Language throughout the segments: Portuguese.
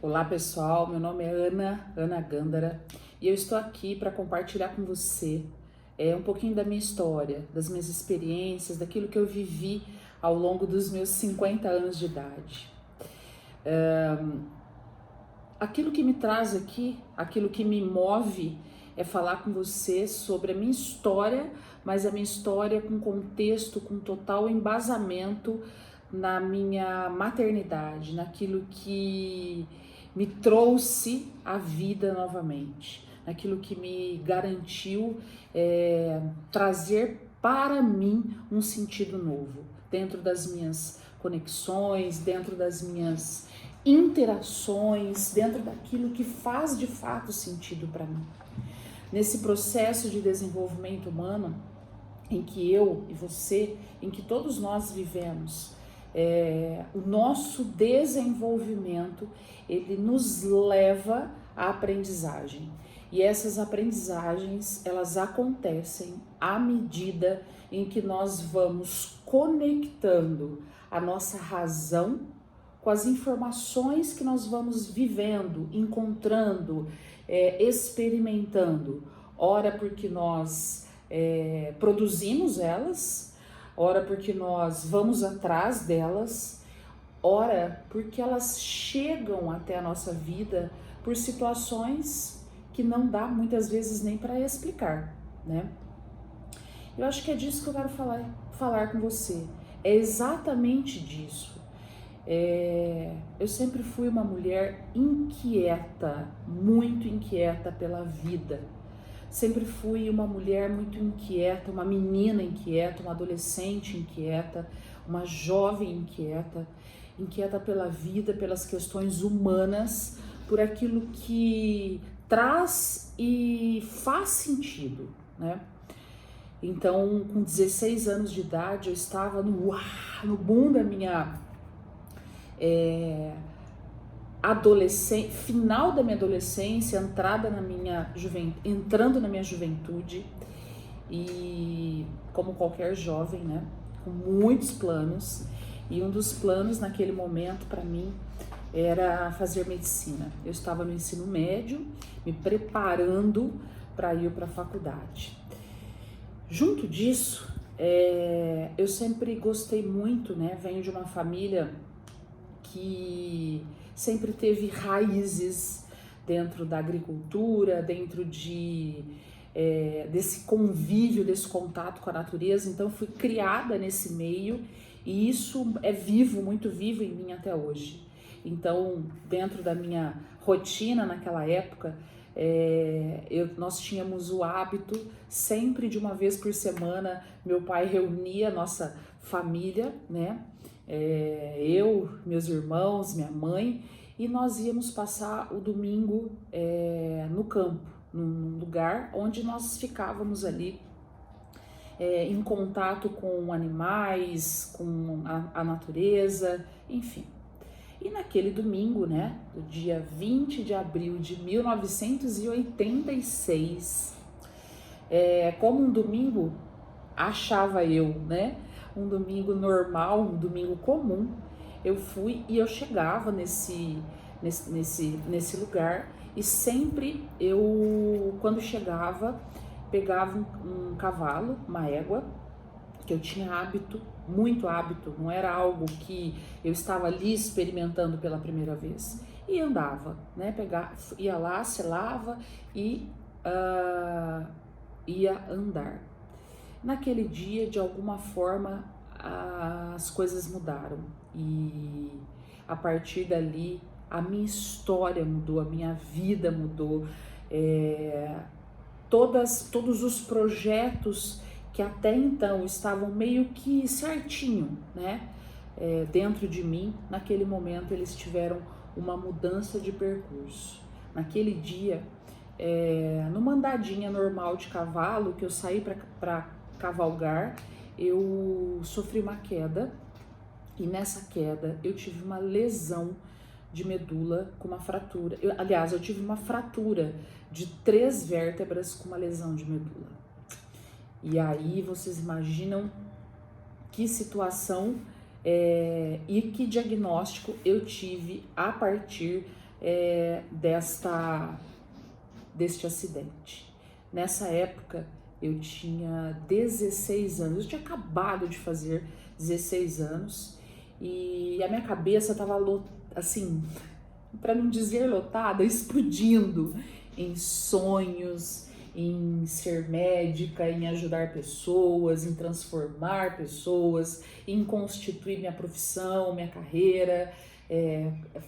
Olá pessoal, meu nome é Ana Gândara e eu estou aqui para compartilhar com você um pouquinho da minha história, das minhas experiências, daquilo que eu vivi ao longo dos meus 50 anos de idade. Aquilo que me traz aqui, aquilo que me move é falar com você sobre a minha história, mas a minha história com contexto, com total embasamento na minha maternidade, naquilo que me trouxe à vida novamente, naquilo que me garantiu trazer para mim um sentido novo, dentro das minhas conexões, dentro das minhas interações, dentro daquilo que faz de fato sentido para mim. Nesse processo de desenvolvimento humano, em que eu e você, em que todos nós vivemos, o nosso desenvolvimento, ele nos leva à aprendizagem. E essas aprendizagens, elas acontecem à medida em que nós vamos conectando a nossa razão com as informações que nós vamos vivendo, encontrando, experimentando. Ora porque nós produzimos elas, ora porque nós vamos atrás delas, ora porque elas chegam até a nossa vida por situações que não dá muitas vezes nem para explicar, né? Eu acho que é disso que eu quero falar com você. É exatamente disso. Eu sempre fui uma mulher inquieta, muito inquieta pela vida. Sempre fui uma mulher muito inquieta, uma menina inquieta, uma adolescente inquieta, uma jovem inquieta, inquieta pela vida, pelas questões humanas, por aquilo que traz e faz sentido, né? Então, com 16 anos de idade, eu estava no boom da minha final da minha adolescência, entrando na minha juventude, e como qualquer jovem, né, com muitos planos, e um dos planos naquele momento para mim era fazer medicina. Eu estava no ensino médio, me preparando para ir para a faculdade. Junto disso, eu sempre gostei muito, né, venho de uma família que sempre teve raízes dentro da agricultura, dentro desse convívio, desse contato com a natureza. Então fui criada nesse meio e isso é vivo, muito vivo em mim até hoje. Então, dentro da minha rotina naquela época, nós tínhamos o hábito, sempre de uma vez por semana, meu pai reunia a nossa família, né? Eu, meus irmãos, minha mãe, e nós íamos passar o domingo no campo, num lugar onde nós ficávamos ali em contato com animais, com a natureza, enfim. E naquele domingo, né, do dia 20 de abril de 1986, como um domingo, achava eu, né, um domingo normal, um domingo comum, eu fui e eu chegava nesse lugar e sempre eu, quando chegava, pegava um cavalo, uma égua, que eu tinha hábito, muito hábito, não era algo que eu estava ali experimentando pela primeira vez. E andava, né? Ia lá, selava e ia andar. Naquele dia, de alguma forma, as coisas mudaram e a partir dali a minha história mudou, a minha vida mudou, todos os projetos que até então estavam meio que certinho, né, dentro de mim, naquele momento eles tiveram uma mudança de percurso. Naquele dia, numa andadinha normal de cavalo, que eu saí para cavalgar, eu sofri uma queda e nessa queda eu tive uma lesão de medula com uma fratura. Eu tive uma fratura de 3 vértebras com uma lesão de medula. E aí vocês imaginam que situação e que diagnóstico eu tive a partir deste acidente. Nessa época eu tinha 16 anos, eu tinha acabado de fazer 16 anos e a minha cabeça estava assim, para não dizer lotada, explodindo em sonhos, em ser médica, em ajudar pessoas, em transformar pessoas, em constituir minha profissão, minha carreira,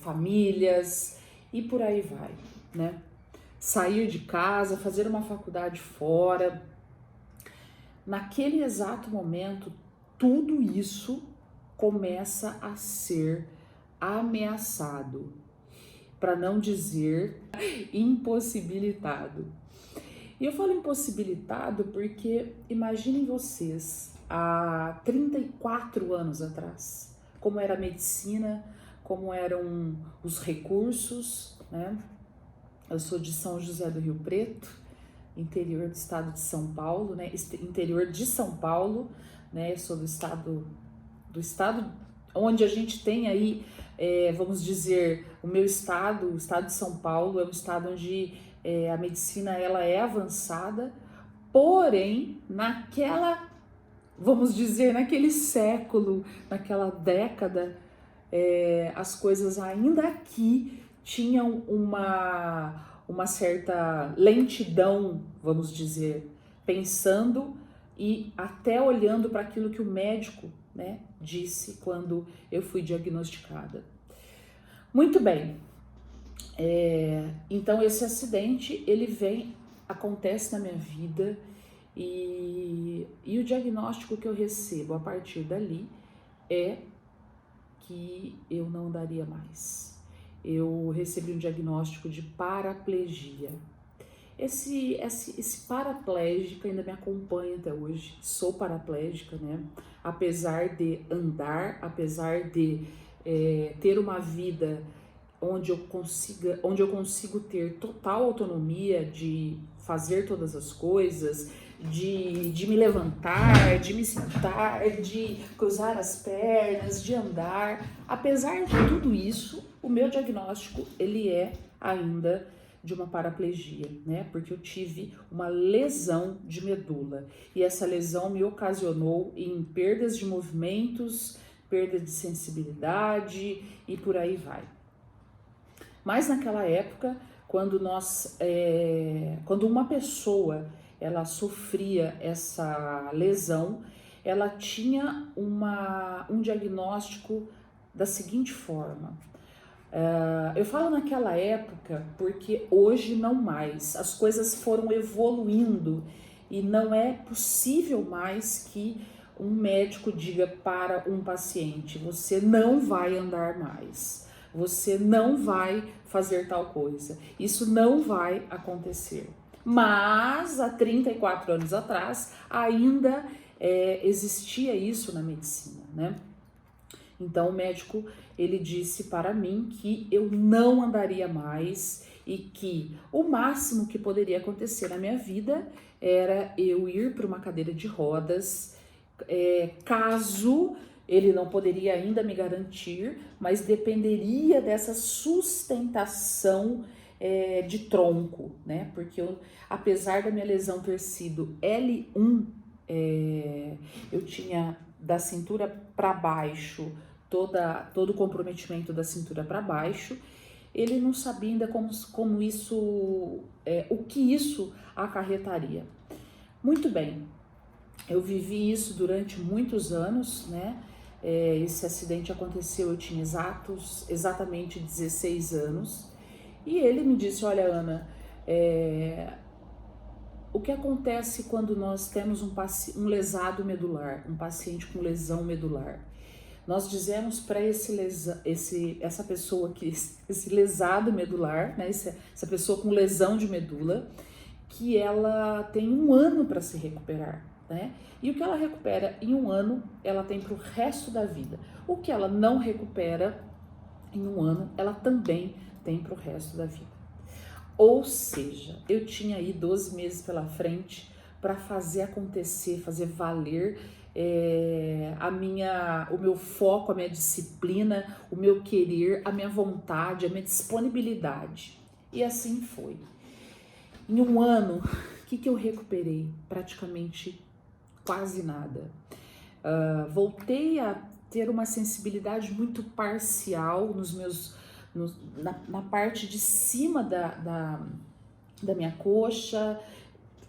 famílias e por aí vai, né? Sair de casa, fazer uma faculdade fora. Naquele exato momento, tudo isso começa a ser ameaçado, para não dizer impossibilitado. E eu falo impossibilitado porque imaginem vocês, há 34 anos atrás, como era a medicina, como eram os recursos, né? Eu sou de São José do Rio Preto, interior do estado de São Paulo, né? Interior de São Paulo, né? Eu sou do estado onde a gente tem aí, vamos dizer, o meu estado, o estado de São Paulo, é um estado onde a medicina ela é avançada, porém, vamos dizer, naquele século, naquela década, as coisas ainda aqui tinham uma certa lentidão, vamos dizer, pensando e até olhando para aquilo que o médico, né, disse quando eu fui diagnosticada. Muito bem, então esse acidente acontece na minha vida e o diagnóstico que eu recebo a partir dali é que eu não andaria mais. Eu recebi um diagnóstico de paraplegia. Esse paraplégico ainda me acompanha até hoje. Sou paraplégica, né? Apesar de andar, apesar de ter uma vida onde eu consigo ter total autonomia de fazer todas as coisas, de me levantar, de me sentar, de cruzar as pernas, de andar. Apesar de tudo isso, o meu diagnóstico ele é ainda de uma paraplegia, né? Porque eu tive uma lesão de medula e essa lesão me ocasionou em perdas de movimentos, perda de sensibilidade e por aí vai. Mas naquela época, quando uma pessoa ela sofria essa lesão, ela tinha um diagnóstico da seguinte forma. Eu falo naquela época porque hoje não mais, as coisas foram evoluindo e não é possível mais que um médico diga para um paciente: você não vai andar mais, você não vai fazer tal coisa, isso não vai acontecer. Mas há 34 anos atrás ainda existia isso na medicina, né? Então o médico ele disse para mim que eu não andaria mais e que o máximo que poderia acontecer na minha vida era eu ir para uma cadeira de rodas, caso ele não poderia ainda me garantir, mas dependeria dessa sustentação de tronco, né? Porque apesar da minha lesão ter sido L1, eu tinha da cintura para baixo, todo o comprometimento da cintura para baixo. Ele não sabia ainda como isso, o que isso acarretaria. Muito bem, eu vivi isso durante muitos anos, né? Esse acidente aconteceu, eu tinha exatamente 16 anos, e ele me disse: olha, Ana, o que acontece quando nós temos um lesado medular, um paciente com lesão medular? Nós dizemos para essa pessoa que esse lesado medular, né, essa pessoa com lesão de medula, que ela tem 1 ano para se recuperar, né? E o que ela recupera em 1 ano, ela tem para o resto da vida. O que ela não recupera em 1 ano, ela também tem para o resto da vida. Ou seja, eu tinha aí 12 meses pela frente para fazer acontecer, fazer valer o meu foco, a minha disciplina, o meu querer, a minha vontade, a minha disponibilidade. E assim foi. Em um ano, o que eu recuperei? Praticamente quase nada. Voltei a ter uma sensibilidade muito parcial na parte de cima da minha coxa,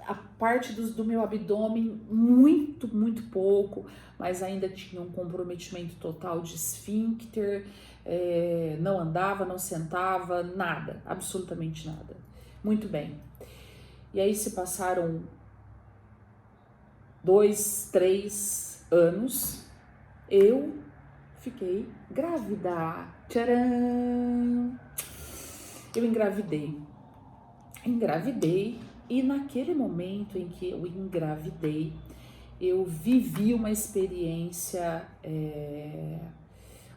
a parte do meu abdômen muito, muito pouco, mas ainda tinha um comprometimento total de esfíncter, não andava, não sentava, nada, absolutamente nada. Muito bem. E aí se passaram 2, 3 anos, eu fiquei grávida. Tcharam! Eu engravidei e naquele momento em que eu engravidei, eu vivi uma experiência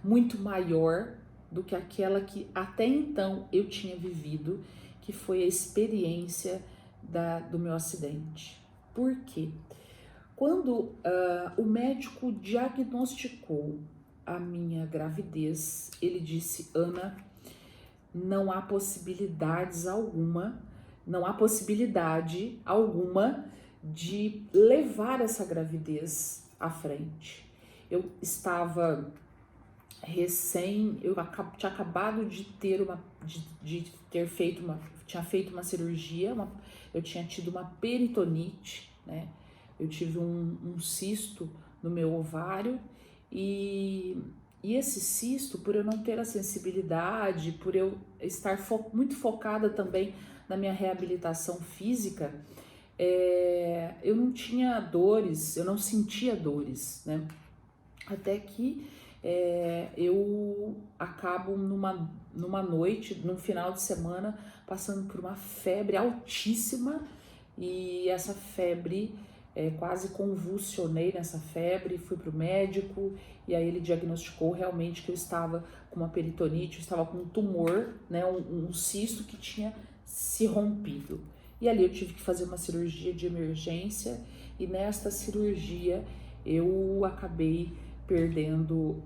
muito maior do que aquela que até então eu tinha vivido, que foi a experiência do meu acidente. Por quê? Quando o médico diagnosticou a minha gravidez, ele disse: Ana, não há possibilidade alguma de levar essa gravidez à frente. Eu estava tinha acabado de tinha feito uma cirurgia, eu tinha tido uma peritonite, né? Eu tive um cisto no meu ovário e esse cisto, por eu não ter a sensibilidade, por eu estar muito focada também na minha reabilitação física, eu não tinha dores, eu não sentia dores, né? Até que eu acabo numa noite, num final de semana, passando por uma febre altíssima e essa febre, quase convulsionei nessa febre, fui pro médico e aí ele diagnosticou realmente que eu estava com uma peritonite, eu estava com um tumor, né, um cisto que tinha se rompido. E ali eu tive que fazer uma cirurgia de emergência e nesta cirurgia eu acabei perdendo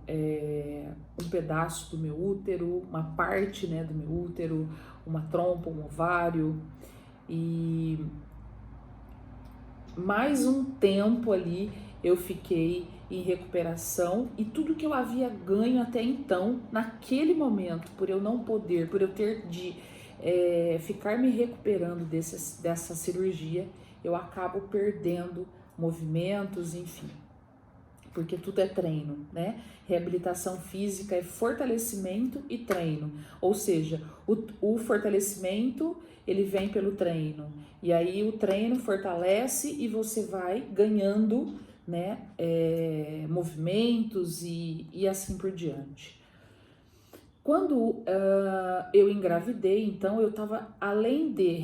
um pedaço do meu útero, uma parte, né, do meu útero, uma trompa, um ovário, e mais um tempo ali eu fiquei em recuperação e tudo que eu havia ganho até então, naquele momento, por eu ter de ficar me recuperando dessa cirurgia, eu acabo perdendo movimentos, enfim. Porque tudo é treino, né? Reabilitação física é fortalecimento e treino. Ou seja, o fortalecimento, ele vem pelo treino. E aí o treino fortalece e você vai ganhando, né, movimentos e assim por diante. Quando eu engravidei, então eu estava, além de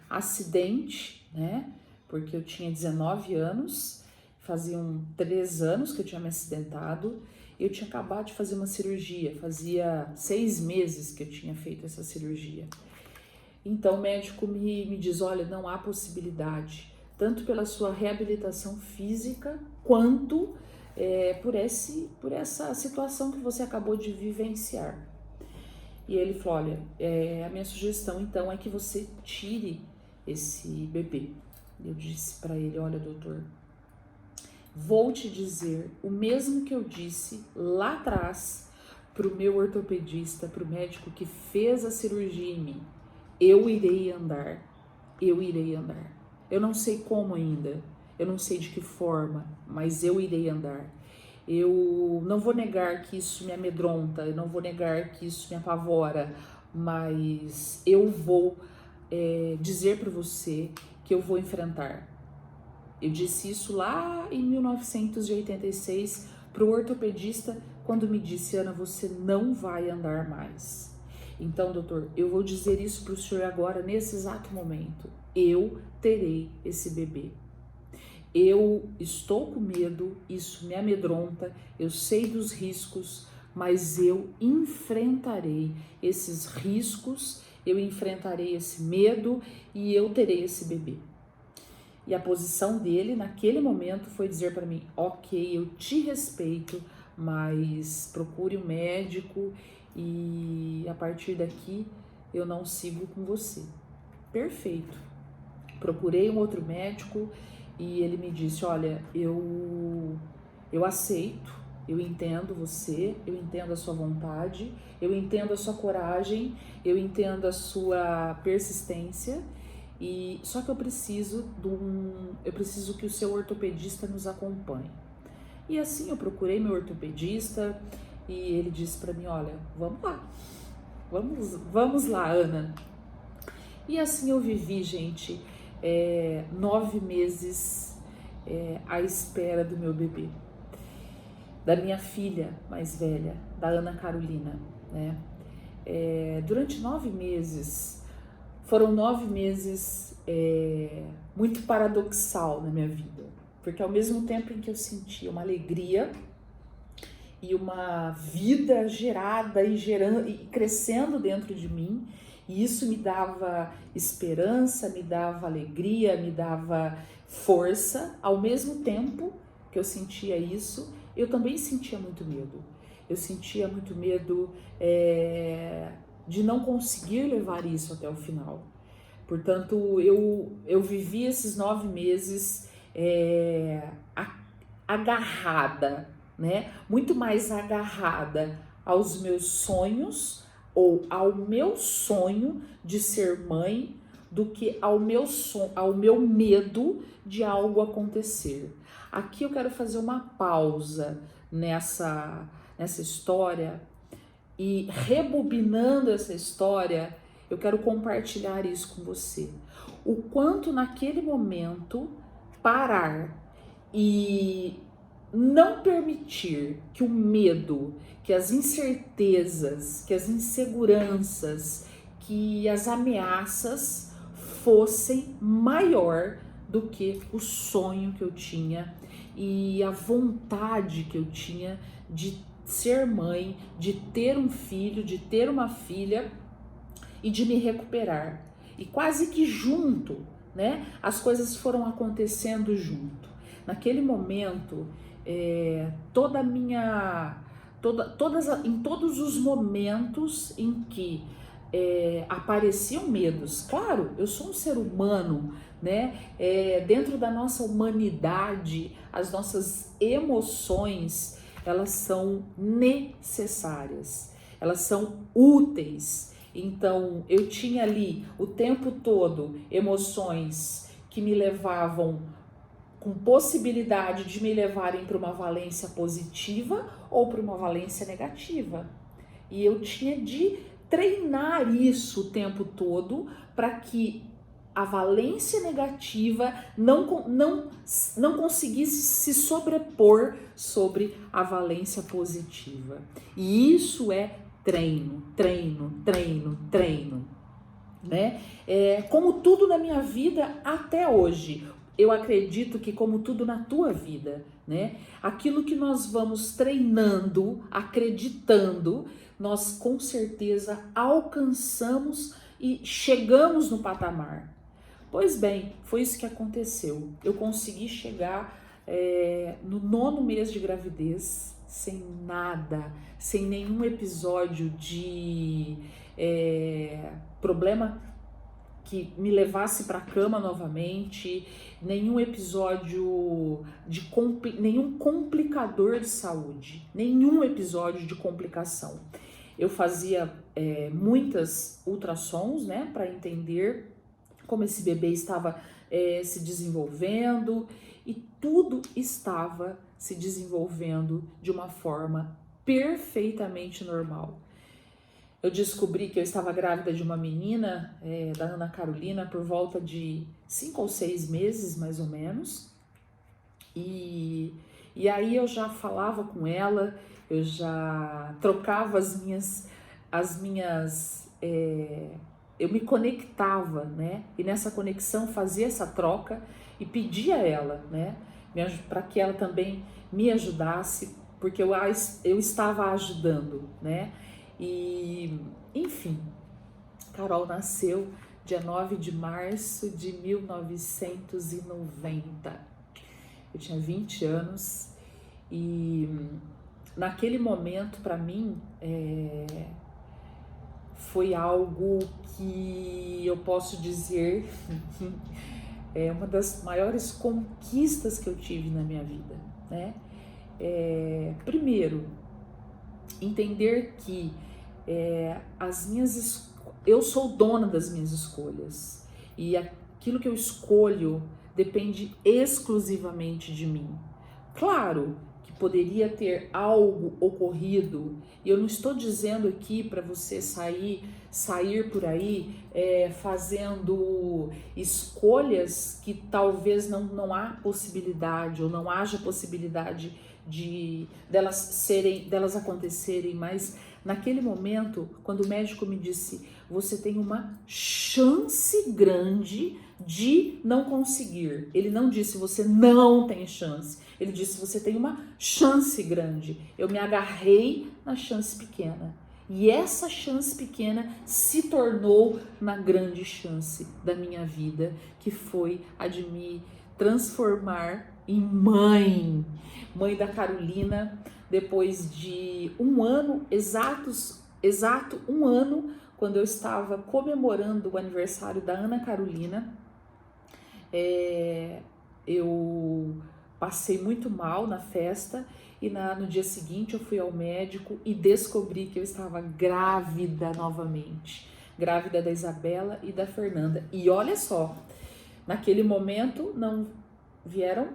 acidente, né? Porque eu tinha 19 anos, faziam 3 anos que eu tinha me acidentado, eu tinha acabado de fazer uma cirurgia, fazia 6 meses que eu tinha feito essa cirurgia. Então o médico me diz, olha, não há possibilidade, tanto pela sua reabilitação física, quanto por essa situação que você acabou de vivenciar. E ele falou, olha, a minha sugestão então é que você tire esse bebê. Eu disse para ele, olha, doutor, vou te dizer o mesmo que eu disse lá atrás para o meu ortopedista, para o médico que fez a cirurgia em mim. Eu irei andar. Eu não sei como ainda, eu não sei de que forma, mas eu irei andar. Eu não vou negar que isso me amedronta, eu não vou negar que isso me apavora, mas eu vou dizer para você que eu vou enfrentar. Eu disse isso lá em 1986 para o ortopedista quando me disse, Ana, você não vai andar mais. Então, doutor, eu vou dizer isso para o senhor agora, nesse exato momento. Eu terei esse bebê. Eu estou com medo, isso me amedronta, eu sei dos riscos, mas eu enfrentarei esses riscos, eu enfrentarei esse medo e eu terei esse bebê. E a posição dele naquele momento foi dizer para mim: ok, eu te respeito, mas procure um médico e a partir daqui eu não sigo com você. Perfeito. Procurei um outro médico e ele me disse: olha, eu aceito, eu entendo você, eu entendo a sua vontade, eu entendo a sua coragem, eu entendo a sua persistência, e só que eu preciso que o seu ortopedista nos acompanhe. E assim eu procurei meu ortopedista e ele disse para mim: olha, vamos lá, Ana. E assim eu vivi, gente, 9 meses à espera do meu bebê, da minha filha mais velha, da Ana Carolina, né? Durante 9 meses, foram 9 meses muito paradoxal na minha vida, porque ao mesmo tempo em que eu sentia uma alegria e uma vida gerada e gerando e crescendo dentro de mim, e isso me dava esperança, me dava alegria, me dava força, ao mesmo tempo que eu sentia isso, eu também sentia muito medo. Eu sentia muito medo de não conseguir levar isso até o final. Portanto, eu vivi esses 9 meses agarrada, né? Muito mais agarrada aos meus sonhos ou ao meu sonho de ser mãe do que ao meu medo de algo acontecer. Aqui eu quero fazer uma pausa nessa história e, rebobinando essa história, eu quero compartilhar isso com você. O quanto naquele momento parar e não permitir que o medo, que as incertezas, que as inseguranças, que as ameaças fossem maior do que o sonho que eu tinha e a vontade que eu tinha de ser mãe, de ter um filho, de ter uma filha e de me recuperar. E quase que junto, né? As coisas foram acontecendo junto. Naquele momento, em todos os momentos em que apareciam medos. Claro, eu sou um ser humano, né? Dentro da nossa humanidade, as nossas emoções, elas são necessárias, elas são úteis. Então, eu tinha ali o tempo todo emoções que me levavam, com possibilidade de me levarem para uma valência positiva ou para uma valência negativa. E eu tinha de treinar isso o tempo todo para que a valência negativa não conseguisse se sobrepor sobre a valência positiva. E isso é treino, né? Como tudo na minha vida até hoje, eu acredito que como tudo na tua vida, né? Aquilo que nós vamos treinando, acreditando, nós com certeza alcançamos e chegamos no patamar. Pois bem, foi isso que aconteceu. Eu consegui chegar no 9º mês de gravidez, sem nada, sem nenhum episódio de problema que me levasse para a cama novamente, nenhum episódio nenhum complicador de saúde, nenhum episódio de complicação. Eu fazia muitas ultrassons, né, para entender como esse bebê estava se desenvolvendo, e tudo estava se desenvolvendo de uma forma perfeitamente normal. Eu descobri que eu estava grávida de uma menina, da Ana Carolina, por volta de 5 ou 6 meses, mais ou menos. E aí eu já falava com ela, eu já trocava eu me conectava, né? E nessa conexão fazia essa troca e pedia a ela, né? Para que ela também me ajudasse, porque eu estava ajudando, né? E, enfim, Carol nasceu dia 9 de março de 1990. Eu tinha 20 anos e naquele momento, para mim, foi algo que eu posso dizer é uma das maiores conquistas que eu tive na minha vida, né? Primeiro, entender que eu sou dona das minhas escolhas e aquilo que eu escolho depende exclusivamente de mim. Claro que poderia ter algo ocorrido, e eu não estou dizendo aqui para você sair por aí fazendo escolhas que talvez não há possibilidade ou não haja possibilidade delas acontecerem, mas naquele momento, quando o médico me disse, você tem uma chance grande de não conseguir. Ele não disse, você não tem chance. Ele disse, você tem uma chance grande. Eu me agarrei na chance pequena. E essa chance pequena se tornou uma grande chance da minha vida, que foi a de me transformar em mãe da Carolina, depois de um ano, exato um ano, quando eu estava comemorando o aniversário da Ana Carolina. Eu passei muito mal na festa e no dia seguinte eu fui ao médico e descobri que eu estava grávida novamente, grávida da Isabela e da Fernanda. E olha só, naquele momento não vieram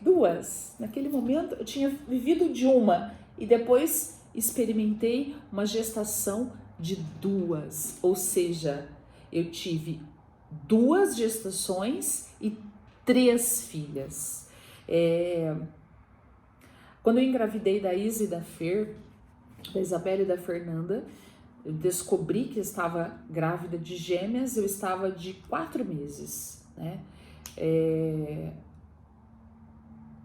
duas. Naquele momento eu tinha vivido de uma e depois experimentei uma gestação de duas, ou seja, eu tive 2 gestações e 3 filhas. Quando eu engravidei da Isa e da Fer, da Isabela e da Fernanda, eu descobri que eu estava grávida de gêmeas, eu estava de 4 meses, né?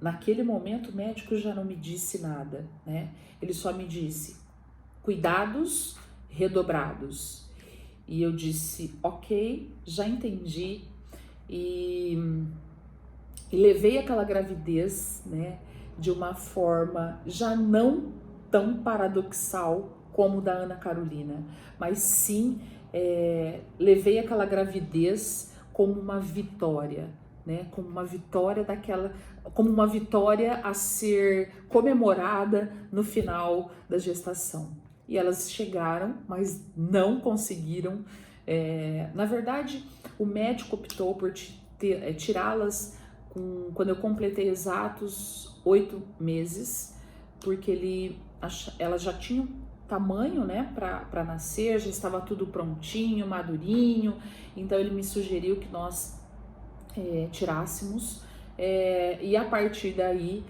Naquele momento o médico já não me disse nada, né? Ele só me disse, cuidados redobrados. E eu disse, ok, já entendi, e levei aquela gravidez, né, de uma forma já não tão paradoxal como da Ana Carolina, mas sim levei aquela gravidez como uma vitória, né, como uma vitória a ser comemorada no final da gestação. E elas chegaram, mas não conseguiram. Na verdade, o médico optou por tirá-las quando eu completei exatos 8 meses, porque elas já tinham tamanho, né, para nascer, já estava tudo prontinho, madurinho. Então ele me sugeriu que nós tirássemos, e a partir daí,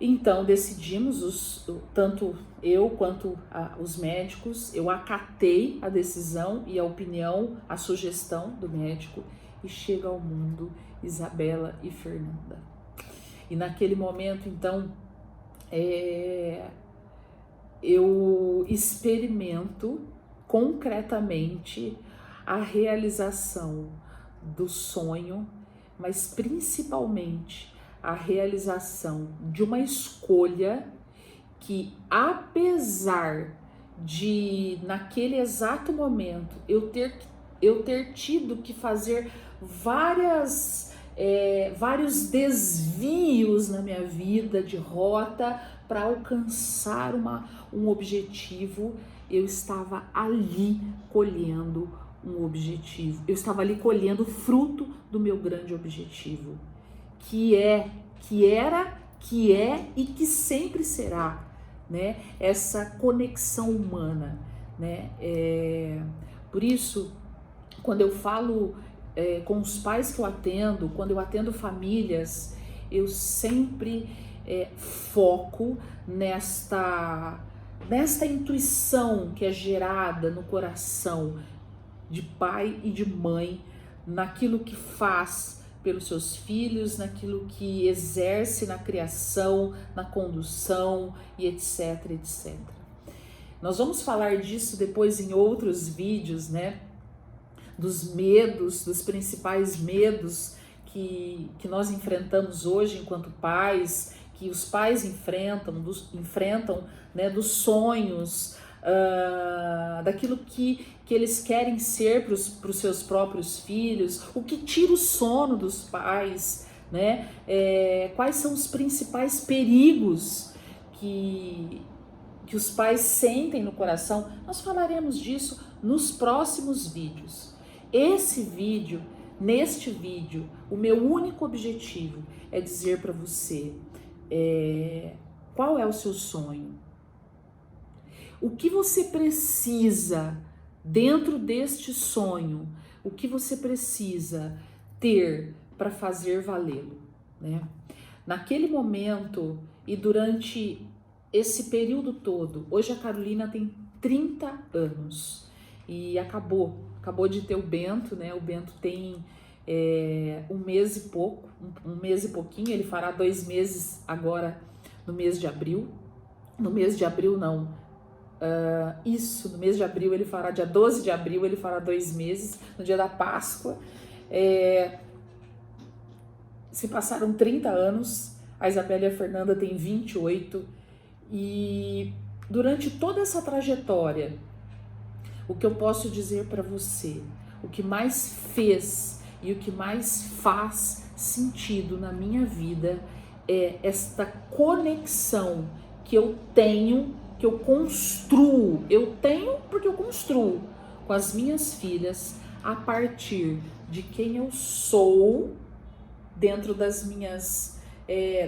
então decidimos, tanto eu quanto os médicos, eu acatei a decisão e a opinião, a sugestão do médico, e chega ao mundo Isabela e Fernanda. E naquele momento, então, eu experimento concretamente a realização do sonho, mas principalmente a realização de uma escolha que, apesar de naquele exato momento eu ter tido que fazer vários desvios na minha vida de rota para alcançar um objetivo, eu estava ali colhendo um objetivo, eu estava ali colhendo o fruto do meu grande objetivo, que era, que é e que sempre será, né? Essa conexão humana, né? Por isso, quando eu falo com os pais que eu atendo, quando eu atendo famílias, eu sempre foco nesta intuição que é gerada no coração de pai e de mãe, naquilo que faz pelos seus filhos, naquilo que exerce na criação, na condução e etc, etc. Nós vamos falar disso depois em outros vídeos, né? dos medos, dos principais medos que nós enfrentamos hoje enquanto pais, que os pais enfrentam, né, dos sonhos, daquilo que eles querem ser para os seus próprios filhos, o que tira o sono dos pais, né? Quais são os principais perigos que os pais sentem no coração. Nós falaremos disso nos próximos vídeos. Neste vídeo, o meu único objetivo é dizer para você qual é o seu sonho, o que você precisa dentro deste sonho, o que você precisa ter para fazer valê-lo, né? Naquele momento e durante esse período todo, hoje a Carolina tem 30 anos e acabou de ter o Bento, né? O Bento tem um mês e pouco, um mês e pouquinho, ele fará 2 meses agora no mês de abril. No mês de abril não, no mês de abril ele fará, dia 12 de abril ele fará 2 meses, no dia da Páscoa. Se passaram 30 anos, a Isabela e a Fernanda têm 28, e durante toda essa trajetória, o que eu posso dizer para você, o que mais fez e o que mais faz sentido na minha vida é esta conexão que eu tenho, que eu construo. Eu tenho porque eu construo com as minhas filhas a partir de quem eu sou, dentro das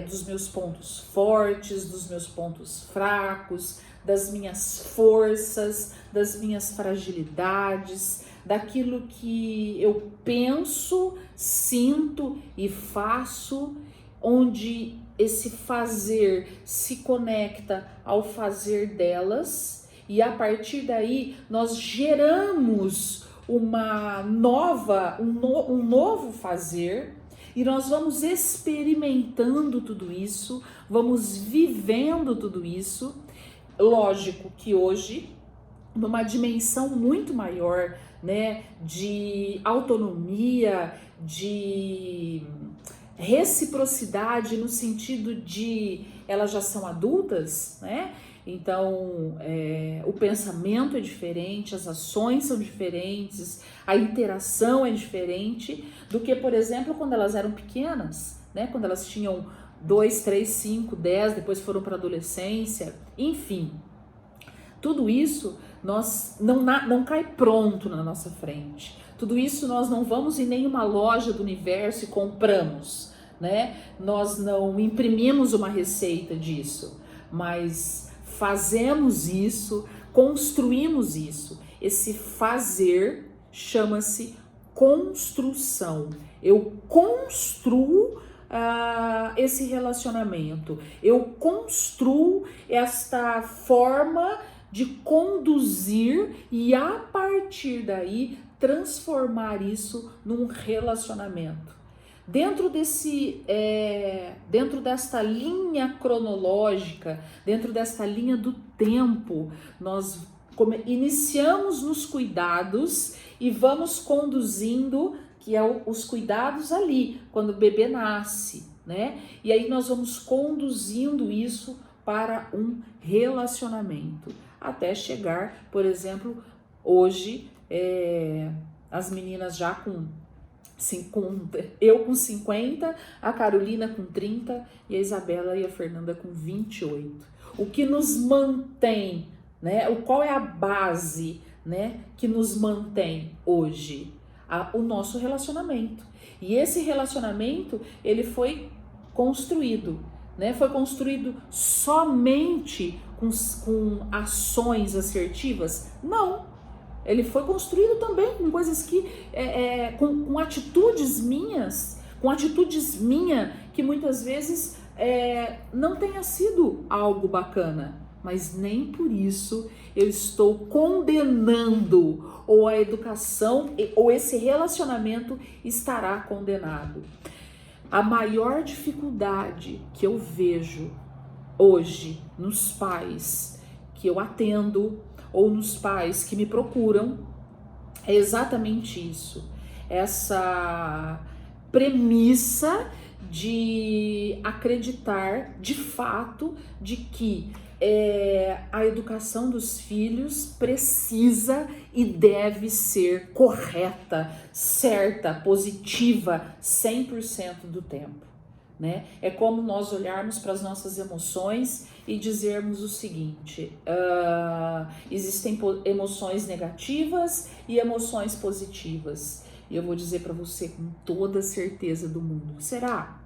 dos meus pontos fortes, dos meus pontos fracos, das minhas forças, das minhas fragilidades, daquilo que eu penso, sinto e faço, onde esse fazer se conecta ao fazer delas, e a partir daí nós geramos um novo fazer, e nós vamos experimentando tudo isso, vamos vivendo tudo isso. Lógico que hoje, numa dimensão muito maior, né, de autonomia, de reciprocidade, no sentido de elas já são adultas, né? Então, o pensamento é diferente, as ações são diferentes, a interação é diferente do que, por exemplo, quando elas eram pequenas, né? Quando elas tinham 2, 3, 5, 10, depois foram para a adolescência, enfim. Tudo isso não cai pronto na nossa frente. Tudo isso nós não vamos em nenhuma loja do universo e compramos, né? Nós não imprimimos uma receita disso, mas fazemos isso, construímos isso. Esse fazer chama-se construção. Eu construo esse relacionamento, eu construo esta forma de conduzir e a partir daí transformar isso num relacionamento. Dentro desta linha cronológica, dentro desta linha do tempo, nós iniciamos nos cuidados e vamos conduzindo, que é os cuidados ali, quando o bebê nasce, né? E aí nós vamos conduzindo isso para um relacionamento, até chegar, por exemplo, hoje, as meninas já eu com 50, a Carolina com 30 e a Isabela e a Fernanda com 28. O que nos mantém, né? Qual é a base, né, que nos mantém hoje? O nosso relacionamento. E esse relacionamento, ele foi construído, né? Foi construído somente com ações assertivas? Não. Ele foi construído também com coisas que, com atitudes minhas, que muitas vezes não tenha sido algo bacana, mas nem por isso eu estou condenando, ou a educação, ou esse relacionamento estará condenado. A maior dificuldade que eu vejo hoje nos pais que eu atendo, ou nos pais que me procuram, É exatamente isso. Essa premissa de acreditar de fato de que a educação dos filhos precisa e deve ser correta, certa, positiva 100% do tempo, né? É como nós olharmos para as nossas emoções e dizermos o seguinte: existem emoções negativas e emoções positivas. E eu vou dizer para você com toda certeza do mundo: será?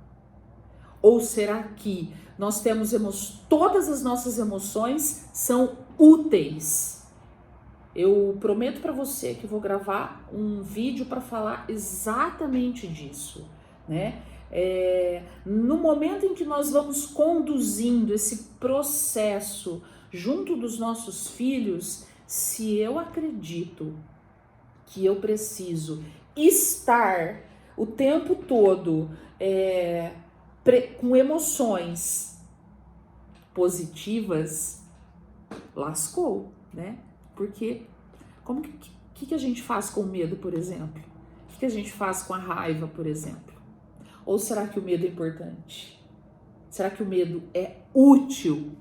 Ou será que nós temos todas as nossas emoções são úteis? Eu prometo para você que vou gravar um vídeo para falar exatamente disso, né? No momento em que nós vamos conduzindo esse processo junto dos nossos filhos, se eu acredito que eu preciso estar o tempo todo com emoções positivas, lascou, né? Porque como que a gente faz com o medo, por exemplo? O que a gente faz com a raiva, por exemplo? Ou será que o medo é importante? Será que o medo é útil?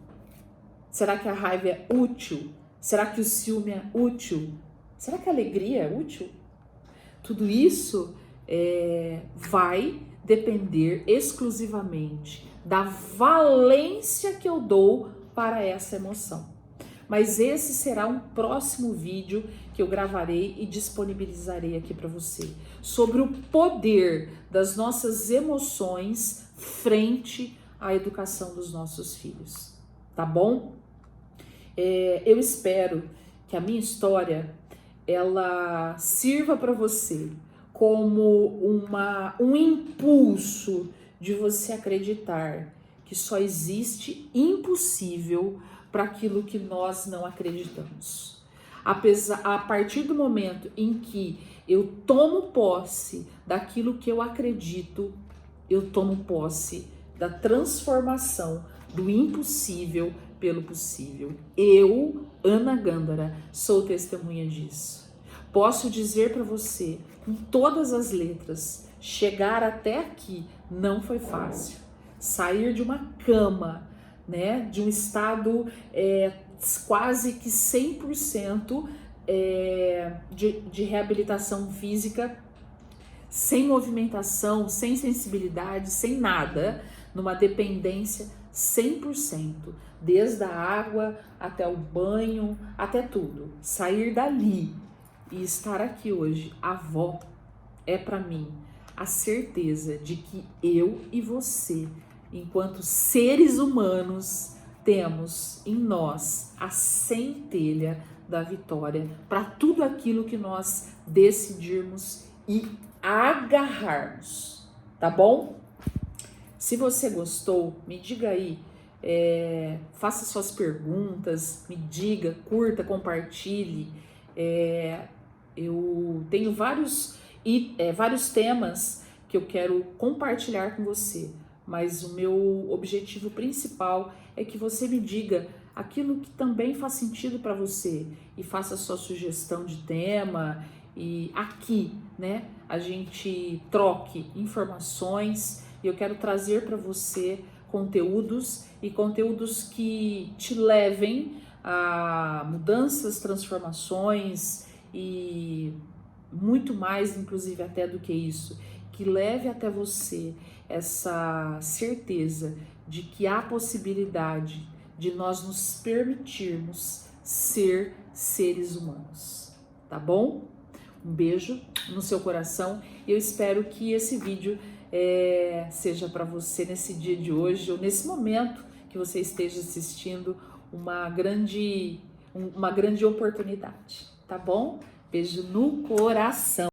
Será que a raiva é útil? Será que o ciúme é útil? Será que a alegria é útil? Tudo isso vai depender exclusivamente da valência que eu dou para essa emoção. Mas esse será um próximo vídeo que eu gravarei e disponibilizarei aqui para você, sobre o poder das nossas emoções frente à educação dos nossos filhos, tá bom? Eu espero que a minha história ela sirva para você como um impulso de você acreditar que só existe impossível para aquilo que nós não acreditamos. A partir do momento em que eu tomo posse daquilo que eu acredito, eu tomo posse da transformação do impossível pelo possível. Eu, Ana Gândara, sou testemunha disso. Posso dizer para você, com todas as letras, chegar até aqui não foi fácil. Sair de uma cama, né, de um estado quase que 100% de reabilitação física, sem movimentação, sem sensibilidade, sem nada, numa dependência 100%, desde a água até o banho, até tudo. Sair dali e estar aqui hoje, avó, é para mim a certeza de que eu e você, enquanto seres humanos, temos em nós a centelha da vitória para tudo aquilo que nós decidirmos e agarrarmos, tá bom? Se você gostou, me diga aí, faça suas perguntas, me diga, curta, compartilhe. Eu tenho vários temas que eu quero compartilhar com você, mas o meu objetivo principal é que você me diga aquilo que também faz sentido para você e faça sua sugestão de tema e aqui, né, a gente troque informações e eu quero trazer para você conteúdos que te levem a mudanças, transformações e muito mais, inclusive até do que isso, que leve até você essa certeza de que há possibilidade de nós nos permitirmos ser seres humanos, tá bom? Um beijo no seu coração e eu espero que esse vídeo seja para você nesse dia de hoje ou nesse momento que você esteja assistindo uma grande oportunidade, tá bom? Beijo no coração.